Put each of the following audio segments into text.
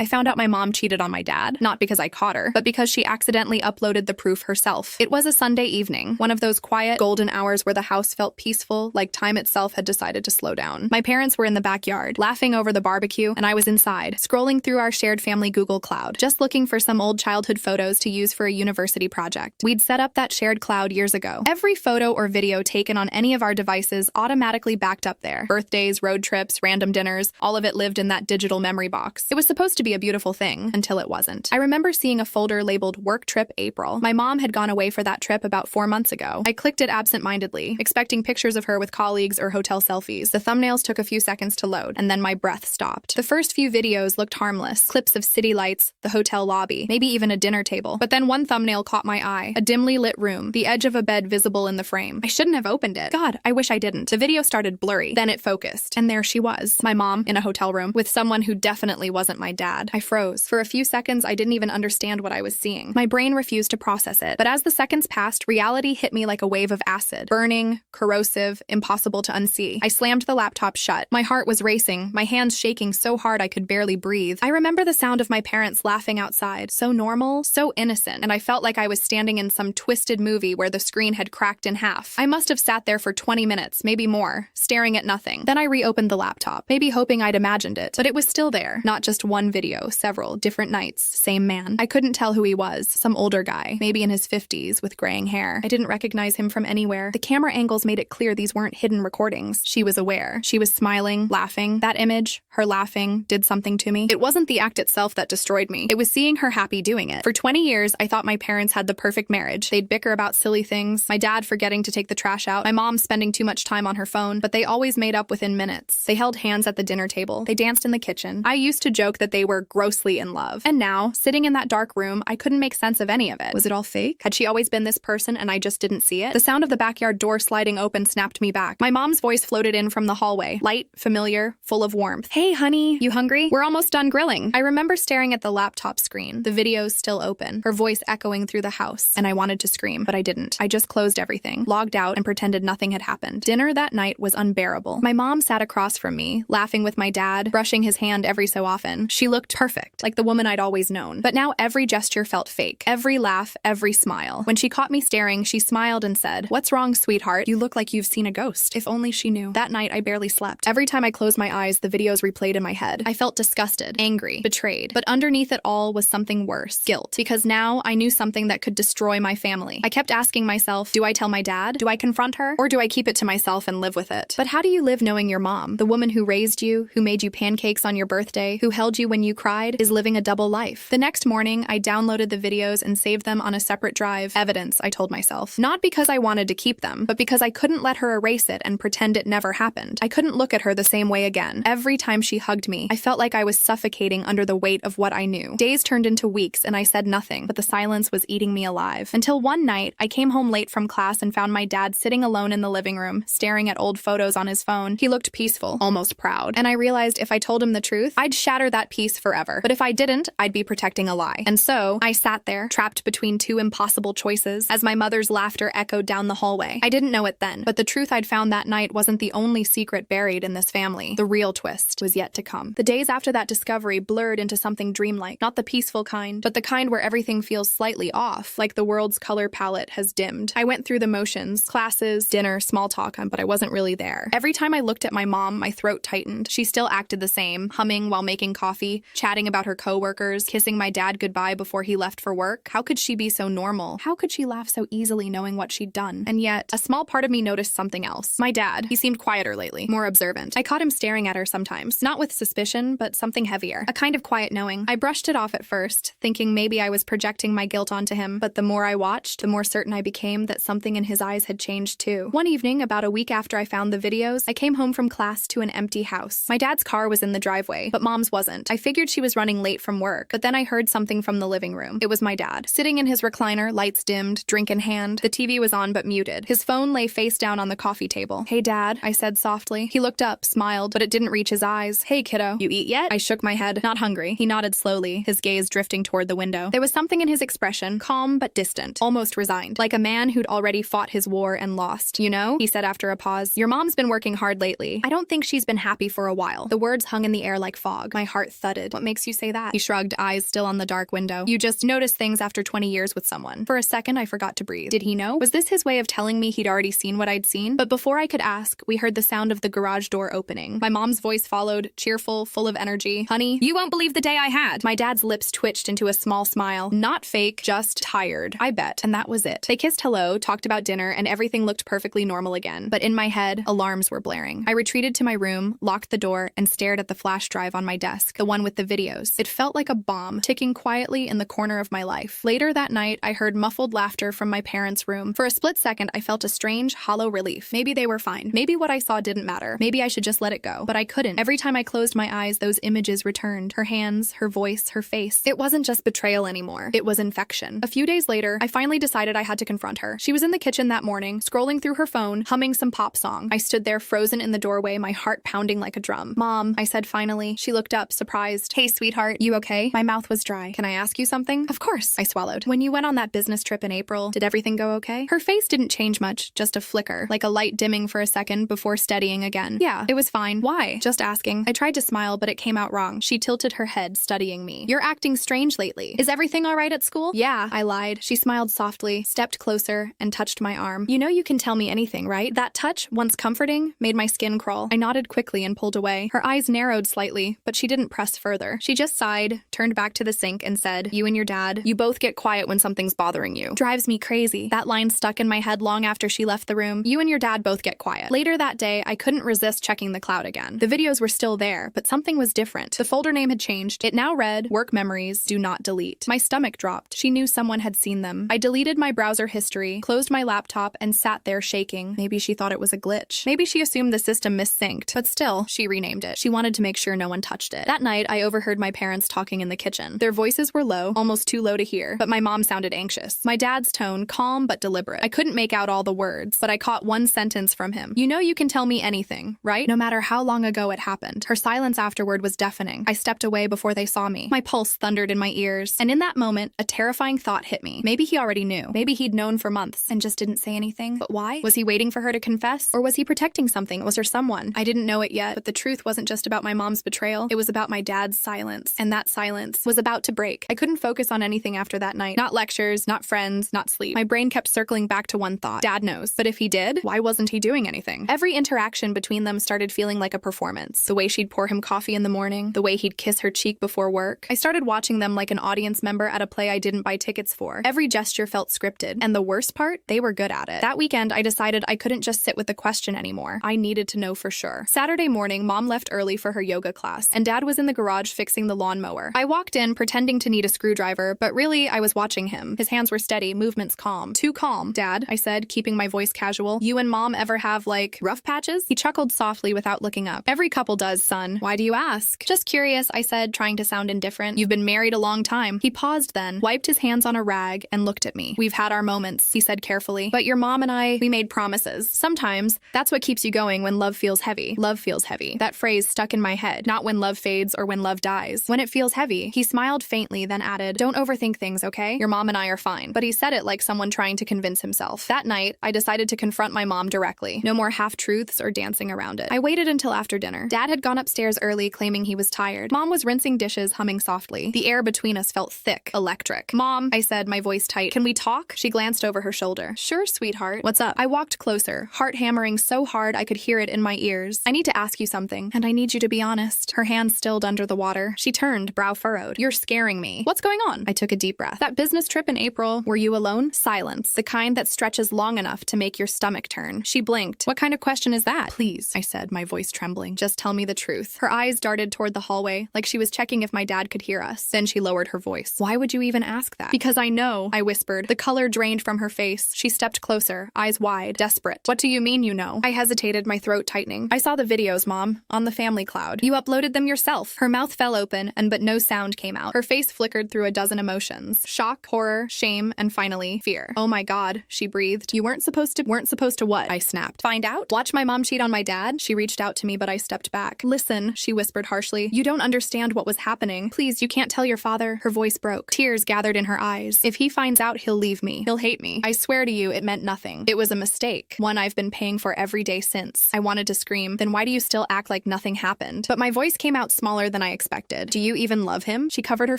I found out my mom cheated on my dad, not because I caught her, but because she accidentally uploaded the proof herself. It was a Sunday evening, one of those quiet, golden hours where the house felt peaceful, like time itself had decided to slow down. My parents were in the backyard, laughing over the barbecue, and I was inside, scrolling through our shared family Google Cloud, just looking for some old childhood photos to use for a university project. We'd set up that shared cloud years ago. Every photo or video taken on any of our devices automatically backed up there. Birthdays, road trips, random dinners, all of it lived in that digital memory box. It was supposed to be a beautiful thing, until it wasn't. I remember seeing a folder labeled Work Trip April. My mom had gone away for that trip about 4 months ago. I clicked it absent-mindedly, expecting pictures of her with colleagues or hotel selfies. The thumbnails took a few seconds to load, and then my breath stopped. The first few videos looked harmless. Clips of city lights, the hotel lobby, maybe even a dinner table. But then one thumbnail caught my eye. A dimly lit room, the edge of a bed visible in the frame. I shouldn't have opened it. God, I wish I didn't. The video started blurry. Then it focused. And there she was, my mom, in a hotel room, with someone who definitely wasn't my dad. I froze. For a few seconds, I didn't even understand what I was seeing. My brain refused to process it. But as the seconds passed, reality hit me like a wave of acid. Burning, corrosive, impossible to unsee. I slammed the laptop shut. My heart was racing, my hands shaking so hard I could barely breathe. I remember the sound of my parents laughing outside. So normal, so innocent, and I felt like I was standing in some twisted movie where the screen had cracked in half. I must have sat there for 20 minutes, maybe more, staring at nothing. Then I reopened the laptop, maybe hoping I'd imagined it, but it was still there. Not just one video, several, different nights, same man. I couldn't tell who he was, some older guy, maybe in his 50s, with graying hair. I didn't recognize him from anywhere. The camera angles made it clear these weren't hidden recordings. She was aware. She was smiling, laughing. That image, her laughing, did something to me. It wasn't the act itself that destroyed me. It was seeing her happy doing it. For 20 years, I thought my parents had the perfect marriage. They'd bicker about silly things, my dad forgetting to take the trash out, my mom spending too much time on her phone, but they always made up within minutes. They held hands at the dinner table. They danced in the kitchen. I used to joke that they were grossly in love. And now, sitting in that dark room, I couldn't make sense of any of it. Was it all fake? Had she always been this person and I just didn't see it? The sound of the backyard door sliding open snapped me back. My mom's voice floated in from the hallway, light, familiar, full of warmth. Hey, honey, you hungry? We're almost done grilling. I remember staring at the laptop screen, the videos still open, her voice echoing through the house, and I wanted to scream, but I didn't. I just closed everything, logged out, and pretended nothing had happened. Dinner that night was unbearable. My mom sat across from me, laughing with my dad, brushing his hand every so often. She looked perfect, like the woman I'd always known. But now every gesture felt fake. Every laugh, every smile. When she caught me staring, she smiled and said, "What's wrong, sweetheart? You look like you've seen a ghost." If only she knew. That night, I barely slept. Every time I closed my eyes, the videos replayed in my head. I felt disgusted, angry, betrayed. But underneath it all was something worse. Guilt. Because now I knew something that could destroy my family. I kept asking myself, do I tell my dad? Do I confront her? Or do I keep it to myself and live with it? But how do you live knowing your mom, the woman who raised you, who made you pancakes on your birthday, who held you when you cried, is living a double life? The next morning, I downloaded the videos and saved them on a separate drive. Evidence, I told myself. Not because I wanted to keep them, but because I couldn't let her erase it and pretend it never happened. I couldn't look at her the same way again. Every time she hugged me, I felt like I was suffocating under the weight of what I knew. Days turned into weeks and I said nothing, but the silence was eating me alive. Until one night, I came home late from class and found my dad sitting alone in the living room, staring at old photos on his phone. He looked peaceful, almost proud. And I realized if I told him the truth, I'd shatter that peace forever. But if I didn't, I'd be protecting a lie. And so, I sat there, trapped between two impossible choices, as my mother's laughter echoed down the hallway. I didn't know it then, but the truth I'd found that night wasn't the only secret buried in this family. The real twist was yet to come. The days after that discovery blurred into something dreamlike. Not the peaceful kind, but the kind where everything feels slightly off, like the world's color palette has dimmed. I went through the motions, classes, dinner, small talk, but I wasn't really there. Every time I looked at my mom, my throat tightened. She still acted the same, humming while making coffee, chatting about her coworkers, kissing my dad goodbye before he left for work. How could she be so normal? How could she laugh so easily knowing what she'd done? And yet, a small part of me noticed something else. My dad, he seemed quieter lately, more observant. I caught him staring at her sometimes, not with suspicion, but something heavier. A kind of quiet knowing. I brushed it off at first, thinking maybe I was projecting my guilt onto him, but the more I watched, the more certain I became that something in his eyes had changed too. One evening, about a week after I found the videos, I came home from class to an empty house. My dad's car was in the driveway, but Mom's wasn't. I figured she was running late from work, but then I heard something from the living room. It was my dad. Sitting in his recliner, lights dimmed, drink in hand. The TV was on but muted. His phone lay face down on the coffee table. "Hey, Dad," I said softly. He looked up, smiled, but it didn't reach his eyes. "Hey, kiddo, you eat yet?" I shook my head. "Not hungry." He nodded slowly, his gaze drifting toward the window. There was something in his expression, calm but distant, almost resigned, like a man who'd already fought his war and lost. "You know," he said after a pause, "your mom's been working hard lately. I don't think she's been happy for a while." The words hung in the air like fog. My heart thudded. did. What makes you say that? He shrugged, eyes still on the dark window. You just notice things after 20 years with someone. For a second, I forgot to breathe. Did he know? Was this his way of telling me he'd already seen what I'd seen? But before I could ask, we heard the sound of the garage door opening. My mom's voice followed, cheerful, full of energy. Honey, you won't believe the day I had. My dad's lips twitched into a small smile. Not fake, just tired. I bet. And that was it. They kissed hello, talked about dinner, and everything looked perfectly normal again. But in my head, alarms were blaring. I retreated to my room, locked the door, and stared at the flash drive on my desk, the one with the videos. It felt like a bomb, ticking quietly in the corner of my life. Later that night, I heard muffled laughter from my parents' room. For a split second, I felt a strange, hollow relief. Maybe they were fine. Maybe what I saw didn't matter. Maybe I should just let it go. But I couldn't. Every time I closed my eyes, those images returned. Her hands, her voice, her face. It wasn't just betrayal anymore. It was infection. A few days later, I finally decided I had to confront her. She was in the kitchen that morning, scrolling through her phone, humming some pop song. I stood there frozen in the doorway, my heart pounding like a drum. Mom, I said finally. She looked up, surprised. Hey, sweetheart, you okay? My mouth was dry. Can I ask you something? Of course, I swallowed. When you went on that business trip in April, did everything go okay? Her face didn't change much, just a flicker, like a light dimming for a second before steadying again. Yeah, it was fine. Why? Just asking. I tried to smile, but it came out wrong. She tilted her head, studying me. You're acting strange lately. Is everything all right at school? Yeah, I lied. She smiled softly, stepped closer, and touched my arm. You know you can tell me anything, right? That touch, once comforting, made my skin crawl. I nodded quickly and pulled away. Her eyes narrowed slightly, but she didn't press further. She just sighed, turned back to the sink, and said, You and your dad, you both get quiet when something's bothering you. Drives me crazy. That line stuck in my head long after she left the room. You and your dad both get quiet. Later that day, I couldn't resist checking the cloud again. The videos were still there, but something was different. The folder name had changed. It now read, Work Memories, Do Not Delete. My stomach dropped. She knew someone had seen them. I deleted my browser history, closed my laptop, and sat there shaking. Maybe she thought it was a glitch. Maybe she assumed the system missynced, but still, she renamed it. She wanted to make sure no one touched it. That night, I overheard my parents talking in the kitchen. Their voices were low, almost too low to hear, but my mom sounded anxious. My dad's tone, calm but deliberate. I couldn't make out all the words, but I caught one sentence from him. You know you can tell me anything, right? No matter how long ago it happened. Her silence afterward was deafening. I stepped away before they saw me. My pulse thundered in my ears, and in that moment, a terrifying thought hit me. Maybe he already knew. Maybe he'd known for months and just didn't say anything. But why? Was he waiting for her to confess? Or was he protecting something? Was there someone? I didn't know it yet, but the truth wasn't just about my mom's betrayal. It was about my dad's silence. And that silence was about to break. I couldn't focus on anything after that night. Not lectures, not friends, not sleep. My brain kept circling back to one thought. Dad knows. But if he did, why wasn't he doing anything? Every interaction between them started feeling like a performance. The way she'd pour him coffee in the morning, the way he'd kiss her cheek before work. I started watching them like an audience member at a play I didn't buy tickets for. Every gesture felt scripted. And the worst part, they were good at it. That weekend, I decided I couldn't just sit with the question anymore. I needed to know for sure. Saturday morning, Mom left early for her yoga class, and Dad was in the garage fixing the lawnmower. I walked in pretending to need a screwdriver, but really, I was watching him. His hands were steady, movements calm. Too calm. Dad, I said, keeping my voice casual. You and Mom ever have, like, rough patches? He chuckled softly without looking up. Every couple does, son. Why do you ask? Just curious, I said, trying to sound indifferent. You've been married a long time. He paused then, wiped his hands on a rag, and looked at me. We've had our moments, he said carefully. But your mom and I, we made promises. Sometimes, that's what keeps you going when love feels heavy. Love feels heavy. That phrase stuck in my head. Not when love fades or when love dies. When it feels heavy. He smiled faintly, then added, Don't overthink things, okay? Your mom and I are fine. But he said it like someone trying to convince himself. That night, I decided to confront my mom directly. No more half-truths or dancing around it. I waited until after dinner. Dad had gone upstairs early, claiming he was tired. Mom was rinsing dishes, humming softly. The air between us felt thick, electric. Mom, I said, my voice tight. Can we talk? She glanced over her shoulder. Sure, sweetheart. What's up? I walked closer, heart hammering so hard I could hear it in my ears. I need to ask you something, and I need you to be honest. Her hands stilled under the water. She turned, brow furrowed. You're scaring me. What's going on? I took a deep breath. That business trip in April, were you alone? Silence. The kind that stretches long enough to make your stomach turn. She blinked. What kind of question is that? Please, I said, my voice trembling. Just tell me the truth. Her eyes darted toward the hallway, like she was checking if my dad could hear us. Then she lowered her voice. Why would you even ask that? Because I know, I whispered. The color drained from her face. She stepped closer, eyes wide, desperate. What do you mean you know? I hesitated, my throat tightening. I saw the videos, Mom, on the family cloud. You uploaded them yourself. Her mouth fell open, but no sound came out. Her face flickered through a dozen emotions. Shock, horror, shame, and finally, fear. Oh my God, she breathed. You weren't supposed to what? I snapped. Find out? Watch my mom cheat on my dad? She reached out to me, but I stepped back. Listen, she whispered harshly. You don't understand what was happening. Please, you can't tell your father. Her voice broke. Tears gathered in her eyes. If he finds out, he'll leave me. He'll hate me. I swear to you, it meant nothing. It was a mistake. One I've been paying for every day since. I wanted to scream. Then why do you still act like nothing happened? But my voice came out smaller than I unexpected. Do you even love him? She covered her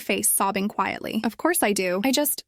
face, sobbing quietly. Of course I do.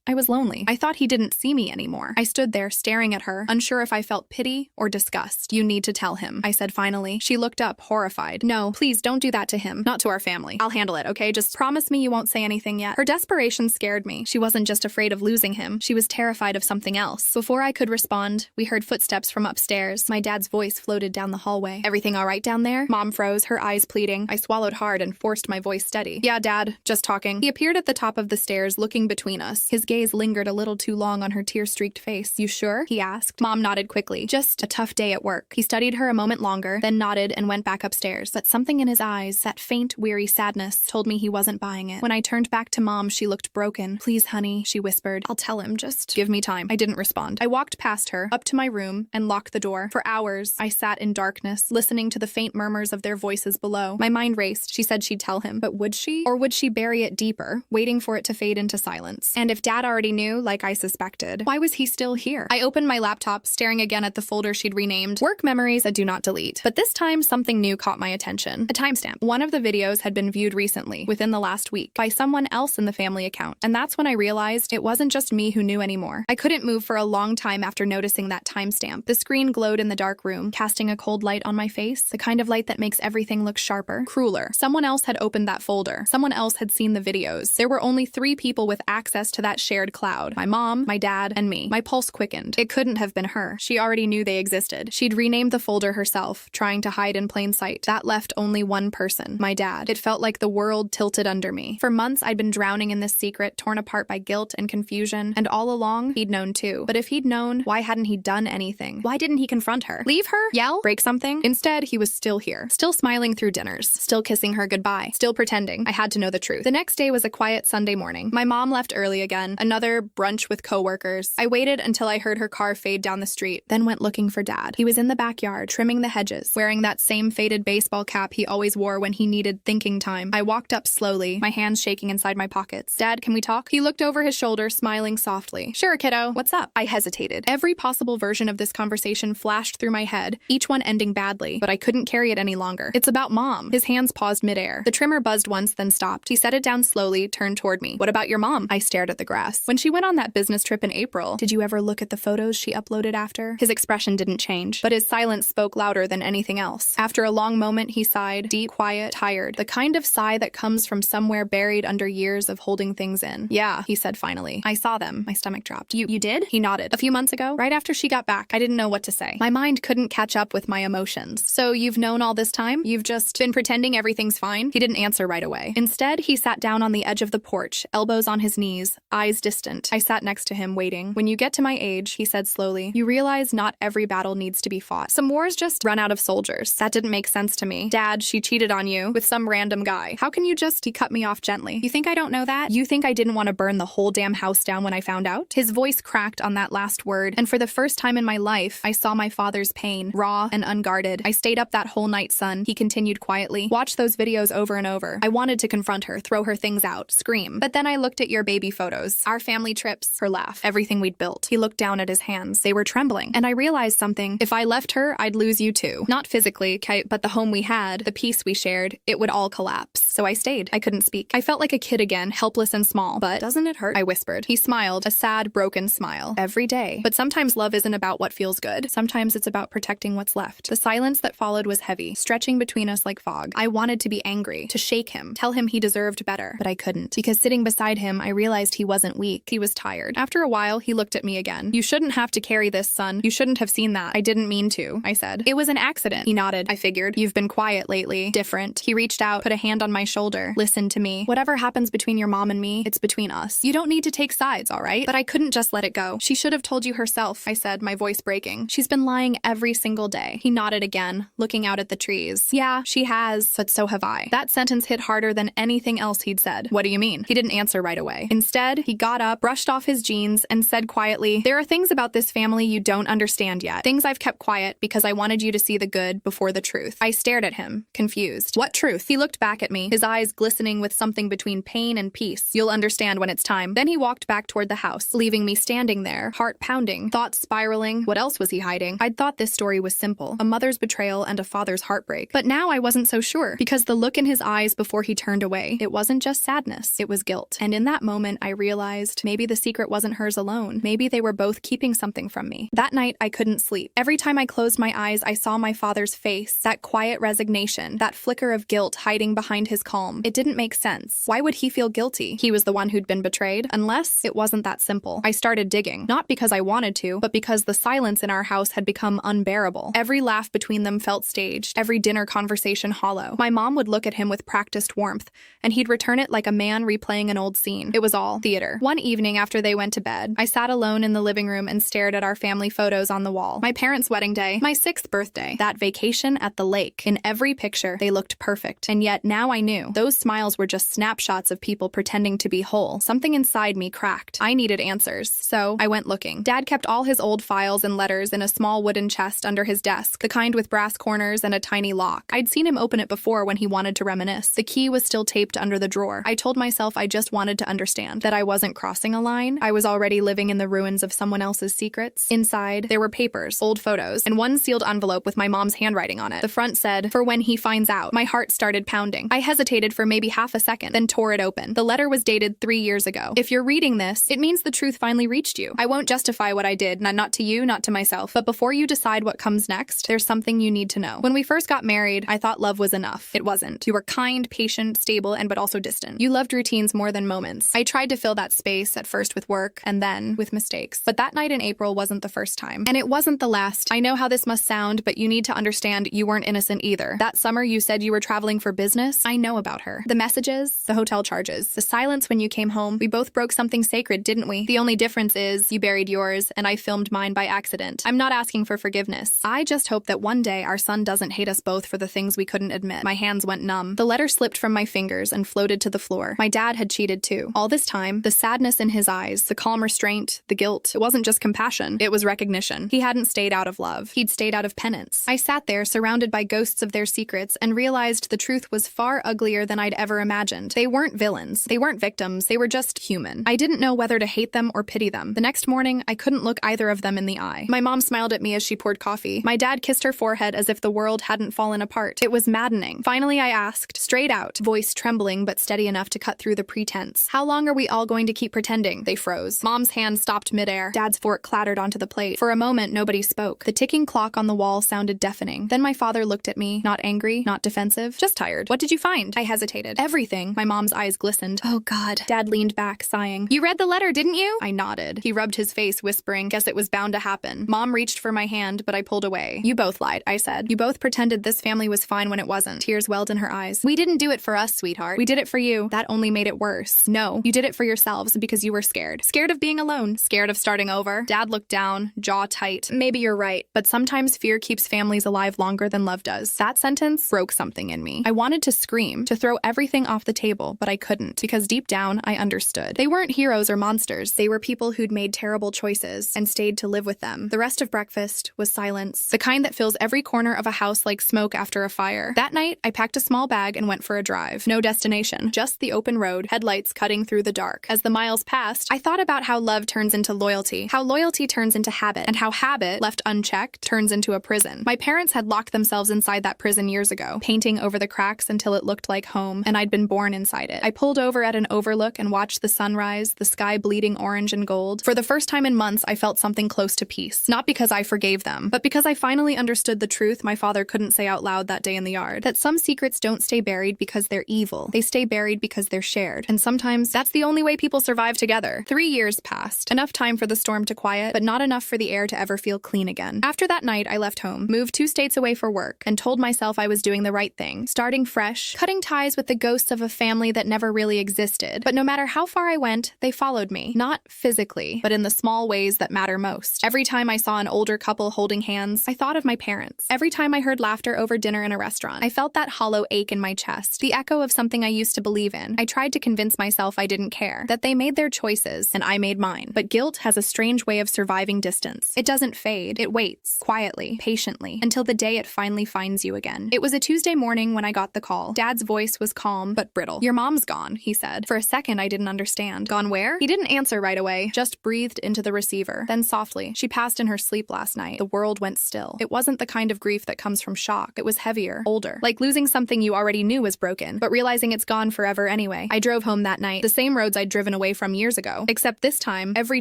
I was lonely. I thought he didn't see me anymore. I stood there staring at her, unsure if I felt pity or disgust. You need to tell him, I said finally. She looked up, horrified. No, please don't do that to him. Not to our family. I'll handle it, okay? Just promise me you won't say anything yet. Her desperation scared me. She wasn't just afraid of losing him. She was terrified of something else. Before I could respond, we heard footsteps from upstairs. My dad's voice floated down the hallway. Everything all right down there? Mom froze, her eyes pleading. I swallowed hard and forced my voice steady. Yeah, Dad. Just talking. He appeared at the top of the stairs, looking between us. His gaze lingered a little too long on her tear-streaked face. You sure? He asked. Mom nodded quickly. Just a tough day at work. He studied her a moment longer, then nodded and went back upstairs. But something in his eyes, that faint, weary sadness, told me he wasn't buying it. When I turned back to Mom, she looked broken. Please, honey, she whispered. I'll tell him. Just give me time. I didn't respond. I walked past her, up to my room, and locked the door. For hours, I sat in darkness, listening to the faint murmurs of their voices below. My mind raced. She said she'd tell him. But would she? Or would she bury it deeper, waiting for it to fade into silence? And if Dad already knew, like I suspected, why was he still here? I opened my laptop, staring again at the folder she'd renamed Work Memories I Do Not Delete. But this time, something new caught my attention. A timestamp. One of the videos had been viewed recently, within the last week, by someone else in the family account. And that's when I realized it wasn't just me who knew anymore. I couldn't move for a long time after noticing that timestamp. The screen glowed in the dark room, casting a cold light on my face, the kind of light that makes everything look sharper, crueler. Someone else had opened that folder. Someone else had seen the videos. There were only 3 people with access to that shared cloud. My mom, my dad, and me. My pulse quickened. It couldn't have been her. She already knew they existed. She'd renamed the folder herself, trying to hide in plain sight. That left only one person, my dad. It felt like the world tilted under me. For months, I'd been drowning in this secret, torn apart by guilt and confusion, and all along, he'd known too. But if he'd known, why hadn't he done anything? Why didn't he confront her? Leave her? Yell? Break something? Instead, he was still here. Still smiling through dinners. Still kissing her goodbye. Still pretending. I had to know the truth. The next day was a quiet Sunday morning. My mom left early again. Another brunch with coworkers. I waited until I heard her car fade down the street, then went looking for Dad. He was in the backyard, trimming the hedges, wearing that same faded baseball cap he always wore when he needed thinking time. I walked up slowly, my hands shaking inside my pockets. Dad, can we talk? He looked over his shoulder, smiling softly. Sure, kiddo. What's up? I hesitated. Every possible version of this conversation flashed through my head, each one ending badly, but I couldn't carry it any longer. It's about Mom. His hands paused midair. The trimmer buzzed once, then stopped. He set it down slowly, turned toward me. What about your mom? I stared at the grass. When she went on that business trip in April, did you ever look at the photos she uploaded after? His expression didn't change, but his silence spoke louder than anything else. After a long moment, he sighed, deep, quiet, tired, the kind of sigh that comes from somewhere buried under years of holding things in. Yeah, he said finally. I saw them. My stomach dropped. You did? He nodded. A few months ago, right after she got back. I didn't know what to say. My mind couldn't catch up with my emotions. So you've known all this time? You've just been pretending everything's fine? He didn't answer right away. Instead, he sat down on the edge of the porch, elbows on his knees, eyes distant. I sat next to him, waiting. When you get to my age, he said slowly, you realize not every battle needs to be fought. Some wars just run out of soldiers. That didn't make sense to me. Dad, she cheated on you with some random guy. How can you just... He cut me off gently. You think I don't know that? You think I didn't want to burn the whole damn house down when I found out? His voice cracked on that last word, and for the first time in my life, I saw my father's pain, raw and unguarded. I stayed up that whole night, son, he continued quietly. Watch those videos over and over. I wanted to confront her, throw her things out, scream. But then I looked at your baby photos, our family trips, her laugh, everything we'd built. He looked down at his hands. They were trembling. And I realized something. If I left her, I'd lose you too. Not physically, but the home we had, the peace we shared, it would all collapse. So I stayed. I couldn't speak. I felt like a kid again, helpless and small. But doesn't it hurt? I whispered. He smiled, a sad, broken smile. Every day. But sometimes love isn't about what feels good. Sometimes it's about protecting what's left. The silence that followed was heavy, stretching between us like fog. I wanted to be angry, to shake him, tell him he deserved better. But I couldn't. Because sitting beside him, I realized he wasn't weak. He was tired. After a while, he looked at me again. You shouldn't have to carry this, son. You shouldn't have seen that. I didn't mean to, I said. It was an accident. He nodded. I figured. You've been quiet lately. Different. He reached out, put a hand on my shoulder. Listen to me. Whatever happens between your mom and me, it's between us. You don't need to take sides, all right? But I couldn't just let it go. She should have told you herself, I said, my voice breaking. She's been lying every single day. He nodded again, looking out at the trees. Yeah, she has, but so have I. That sentence hit harder than anything else he'd said. What do you mean? He didn't answer right away. Instead, he got up, brushed off his jeans, and said quietly, there are things about this family you don't understand yet. Things I've kept quiet because I wanted you to see the good before the truth. I stared at him, confused. What truth? He looked back at me, his eyes glistening with something between pain and peace. You'll understand when it's time. Then he walked back toward the house, leaving me standing there, heart pounding, thoughts spiraling. What else was he hiding? I'd thought this story was simple, a mother's betrayal and a father's heartbreak. But now I wasn't so sure, because the look in his eyes before he turned away. It wasn't just sadness, it was guilt. And in that moment, I realized maybe the secret wasn't hers alone. Maybe they were both keeping something from me. That night, I couldn't sleep. Every time I closed my eyes, I saw my father's face, that quiet resignation, that flicker of guilt hiding behind his calm. It didn't make sense. Why would he feel guilty? He was the one who'd been betrayed? Unless it wasn't that simple. I started digging, not because I wanted to, but because the silence in our house had become unbearable. Every laugh between them felt staged, every dinner conversation hollow. My mom would look at him with practiced warmth, and he'd return it like a man replaying an old scene. It was all theater. One evening after they went to bed, I sat alone in the living room and stared at our family photos on the wall. My parents' wedding day, my 6th birthday, that vacation at the lake. In every picture, they looked perfect. And yet now I knew those smiles were just snapshots of people pretending to be whole. Something inside me cracked. I needed answers. So I went looking. Dad kept all his old files and letters in a small wooden chest under his desk, the kind with brass corners and a tiny lock. I'd seen him open it before when he wanted to reminisce. The key was still taped under the drawer. I told myself I just wanted to understand that I wasn't crossing a line. I was already living in the ruins of someone else's secrets. Inside, there were papers, old photos, and one sealed envelope with my mom's handwriting on it. The front said, "For when he finds out." My heart started pounding. I hesitated for maybe half a second, then tore it open. The letter was dated 3 years ago. If you're reading this, it means the truth finally reached you. I won't justify what I did, not to you, not to myself. But before you decide what comes next, there's something you need to know. When we first got married, I thought love was enough. It wasn't. You were kind, patient, stable, but also distant. You loved routines more than moments. I tried to fill that space, at first with work, and then with mistakes. But that night in April wasn't the first time. And it wasn't the last. I know how this must sound, but you need to understand you weren't innocent either. That summer you said you were traveling for business. I know about her. The messages, the hotel charges, the silence when you came home. We both broke something sacred, didn't we? The only difference is you buried yours and I filmed mine by accident. I'm not asking for forgiveness. I just hope that one day our son doesn't hate us both for the things we couldn't admit. My hands went numb. The letter slipped from my fingers and floated to the floor. My dad had cheated too. All this time, the sadness in his eyes, the calm restraint, the guilt, it wasn't just compassion. It was recognition. He hadn't stayed out of love. He'd stayed out of penance. I sat there surrounded by ghosts of their secrets and realized the truth was far uglier than I'd ever imagined. They weren't villains. They weren't victims. They were just human. I didn't know whether to hate them or pity them. The next morning, I couldn't look either of them in the eye. My mom smiled at me as she poured coffee. My dad kissed her forehead as if the world hadn't fallen apart. It was maddening. Finally, I asked, straight out, voice trembling but steady enough to cut through the pretense. How long are we all going to keep pretending? They froze. Mom's hand stopped midair. Dad's fork clattered onto the plate. For a moment, nobody spoke. The ticking clock on the wall sounded deafening. Then my father looked at me, not angry, not defensive, just tired. What did you find? I hesitated. Everything. My mom's eyes glistened. Oh, God. Dad leaned back, sighing. You read the letter, didn't you? I nodded. He rubbed his face, whispering, guess it was bound to happen. Mom reached for my hand, but I pulled away. You both lied, I said. You both pretended this family was fine when it wasn't. Tears welled in her eyes. We didn't do it for us, sweetheart. We did it for you. That only made it worse. No, you did it for yourselves because you were scared. Scared of being alone. Scared of starting over. Dad looked down, jaw tight. Maybe you're right, but sometimes fear keeps families alive longer than love does. That sentence broke something in me. I wanted to scream, to throw everything off the table, but I couldn't, because deep down, I understood. They weren't heroes or monsters. They were people who'd made terrible choices and stayed to live with them. The rest of breakfast was silence, the kind that fills every corner of a house like smoke after a fire. That night, I packed a small bag and went for a drive. No destination, just the open road, headlights cutting through the dark. As the miles passed, I thought about how love turns into loyalty, how loyalty turns into habit, and how habit, left unchecked, turns into a prison. My parents had locked themselves inside that prison years ago, painting over the cracks until it looked like home, and I'd been born inside it. I pulled over at an overlook and watched the sunrise, the sky bleeding orange and gold. For the first time in months, I felt something close to peace. Not because I forgave them, but because I finally understood the truth my father couldn't say out loud that day in the yard. That some secrets don't stay buried because they're evil. They stay buried because they're shared. And sometimes, that's the only way people survive together. 3 years passed. Enough time for the storm to quiet, but not enough for the air to ever feel clean again. After that night, I left home, moved 2 states away for work, and told myself I was doing the right thing. Starting fresh, cutting ties with the ghosts of a family that never really existed. But no matter how far I went, they followed me. Not physically, but in the small ways that matter most. Every time I saw an older couple holding hands, I thought of my parents. Every time I heard laughter over dinner in a restaurant, I felt that hollow ache in my chest, the echo of something I used to believe in. I tried to convince myself I didn't care, that they made their choices, and I made mine. But guilt has a strange way of surviving distance. It doesn't fade. It waits, quietly, patiently, until the day it finally finds you again. It was a Tuesday morning when I got the call. Dad's voice was calm, but brittle. Your mom's gone, he said. For a second, I didn't understand. Gone where? He didn't answer right away, just breathed into the receiver. Then softly, she passed in her sleep last night. The world went still. It wasn't the kind of grief that comes from shock. It was heavier, older, like losing something you already already knew was broken, but realizing it's gone forever anyway. I drove home that night, the same roads I'd driven away from years ago, except this time, every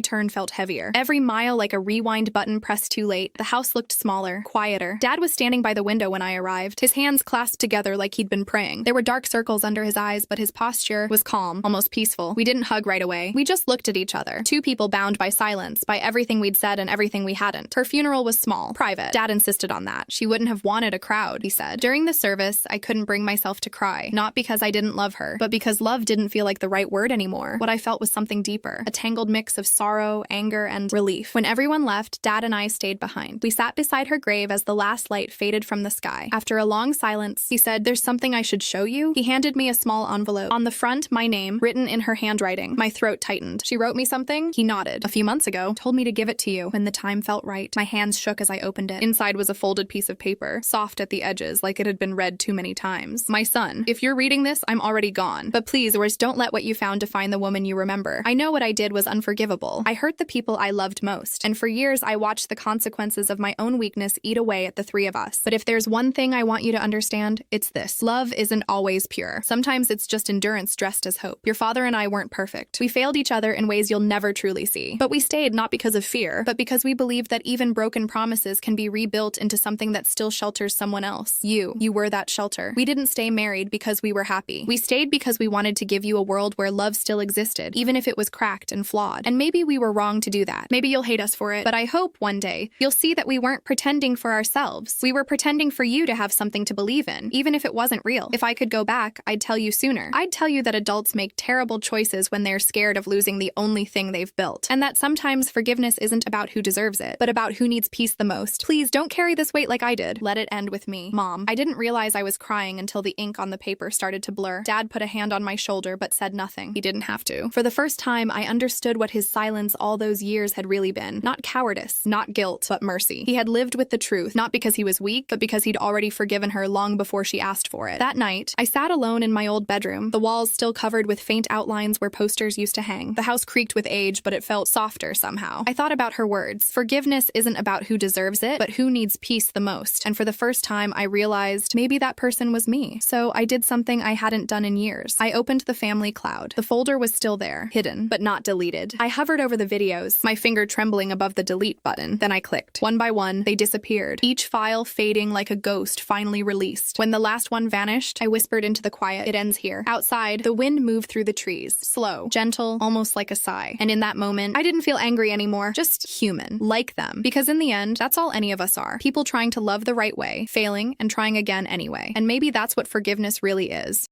turn felt heavier. Every mile like a rewind button pressed too late. The house looked smaller, quieter. Dad was standing by the window when I arrived, his hands clasped together like he'd been praying. There were dark circles under his eyes, but his posture was calm, almost peaceful. We didn't hug right away. We just looked at each other. Two people bound by silence, by everything we'd said and everything we hadn't. Her funeral was small, private. Dad insisted on that. She wouldn't have wanted a crowd, he said. During the service, I couldn't bring myself to cry. Not because I didn't love her, but because love didn't feel like the right word anymore. What I felt was something deeper, a tangled mix of sorrow, anger, and relief. When everyone left, Dad and I stayed behind. We sat beside her grave as the last light faded from the sky. After a long silence, he said, "There's something I should show you." He handed me a small envelope. On the front, my name, written in her handwriting. My throat tightened. "She wrote me something?" He nodded. "A few months ago. Told me to give it to you when the time felt right." My hands shook as I opened it. Inside was a folded piece of paper, soft at the edges, like it had been read too many times. "My son, if you're reading this, I'm already gone. But please, Wars, don't let what you found define the woman you remember. I know what I did was unforgivable. I hurt the people I loved most, and for years I watched the consequences of my own weakness eat away at the three of us. But if there's one thing I want you to understand, it's this. Love isn't always pure. Sometimes it's just endurance dressed as hope. Your father and I weren't perfect. We failed each other in ways you'll never truly see. But we stayed not because of fear, but because we believed that even broken promises can be rebuilt into something that still shelters someone else. You were that shelter. We didn't stay married because we were happy. We stayed because we wanted to give you a world where love still existed, even if it was cracked and flawed. And maybe we were wrong to do that. Maybe you'll hate us for it, but I hope one day you'll see that we weren't pretending for ourselves. We were pretending for you to have something to believe in, even if it wasn't real. If I could go back, I'd tell you sooner. I'd tell you that adults make terrible choices when they're scared of losing the only thing they've built, and that sometimes forgiveness isn't about who deserves it, but about who needs peace the most. Please don't carry this weight like I did. Let it end with me. Mom. I didn't realize I was crying until the ink on the paper started to blur. Dad put a hand on my shoulder but said nothing. He didn't have to. For the first time, I understood what his silence all those years had really been. Not cowardice, not guilt, but mercy. He had lived with the truth, not because he was weak, but because he'd already forgiven her long before she asked for it. That night, I sat alone in my old bedroom, the walls still covered with faint outlines where posters used to hang. The house creaked with age, but it felt softer somehow. I thought about her words. Forgiveness isn't about who deserves it, but who needs peace the most. And for the first time, I realized maybe that person was me. So I did something I hadn't done in years. I opened the family cloud. The folder was still there, hidden, but not deleted. I hovered over the videos, my finger trembling above the delete button. Then I clicked. One by one, they disappeared, each file fading like a ghost finally released. When the last one vanished, I whispered into the quiet, "It ends here." Outside, the wind moved through the trees, slow, gentle, almost like a sigh. And in that moment, I didn't feel angry anymore, just human, like them. Because in the end, that's all any of us are. People trying to love the right way, failing, and trying again anyway. And maybe that's what forgiveness really is.